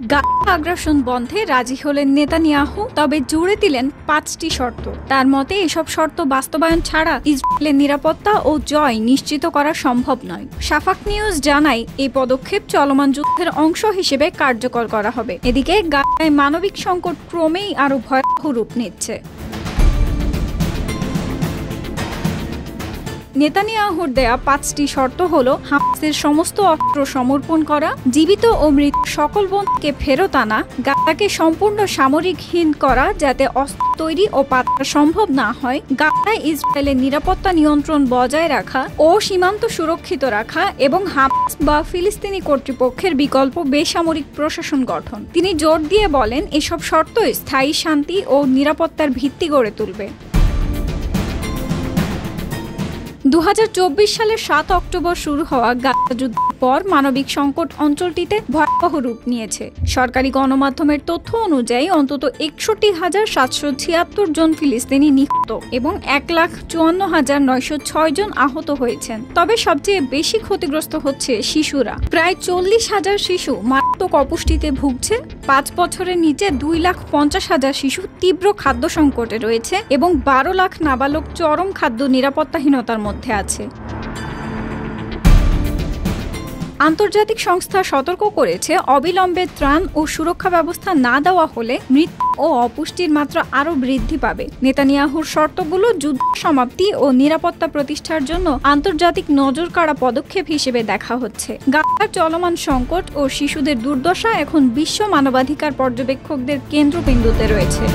গাজা আগ্রাসন বন্ধে রাজি হলেন নেতানিয়াহু, তবে জুড়ে দিলেন ৫টি শর্ত। তার মতে এসব শর্ত বাস্তবায়ন ছাড়া ইসরায়েলের নিরাপত্তা ও জয় নিশ্চিত করা সম্ভব নয়। শাফাক নিউজ জানায়, এই পদক্ষেপ চলমান যুদ্ধের অংশ হিসেবে কার্যকর করা হবে। এদিকে গাজায় মানবিক সংকট ক্রমেই আরও ভয়াবহ রূপ নিচ্ছে। নেতানিয়াহুর দেয়া ৫টি শর্ত হল হামাসের সমস্ত অস্ত্র সমর্পণ করা, জীবিত ও মৃত সকল বন্দীকে ফেরত আনা, গাজাকে সম্পূর্ণ সামরিকহীন করা যাতে অস্ত্র তৈরি ও পাচার সম্ভব না হয়, গাজায় ইসরায়েলের নিরাপত্তা নিয়ন্ত্রণ বজায় রাখা ও সীমান্ত সুরক্ষিত রাখা এবং হামাস বা ফিলিস্তিনি কর্তৃপক্ষের বিকল্প বেসামরিক প্রশাসন গঠন। তিনি জোর দিয়ে বলেন, এসব শর্তই স্থায়ী শান্তি ও নিরাপত্তার ভিত্তি গড়ে তুলবে। ২০২৪ সালের ৭ অক্টোবর শুরু হওয়া গাজা যুদ্ধের পর মানবিক সংকট অঞ্চলটিতে ভয়াবহ রূপ নিয়েছে। সরকারি গণমাধ্যমের তথ্য অনুযায়ী অন্তত ৬১,৭৭৬ জন ফিলিস্তিনি নিহত এবং ১,৫৪,৯০৬ জন আহত হয়েছেন। তবে সবচেয়ে বেশি ক্ষতিগ্রস্ত হচ্ছে শিশুরা। প্রায় ৪০,০০০ শিশু মারাত্মক অপুষ্টিতে ভুগছে। ৫ বছরের নিচে ২,৫০,০০০ শিশু তীব্র খাদ্য সংকটে রয়েছে এবং ১২ লাখ নাবালক চরম খাদ্য নিরাপত্তাহীনতার মধ্যে আছে। আন্তর্জাতিক সংস্থা সতর্ক করেছে, অবিলম্বে ত্রাণ ও সুরক্ষা ব্যবস্থা না দেওয়া হলে মৃত্যু ও অপুষ্টির মাত্রা আরও বৃদ্ধি পাবে। নেতানিয়াহুর শর্তগুলো যুদ্ধ সমাপ্তি ও নিরাপত্তা প্রতিষ্ঠার জন্য আন্তর্জাতিক নজরকাড়া পদক্ষেপ হিসেবে দেখা হচ্ছে। গাজার চলমান সংকট ও শিশুদের দুর্দশা এখন বিশ্ব মানবাধিকার পর্যবেক্ষকদের কেন্দ্রবিন্দুতে রয়েছে।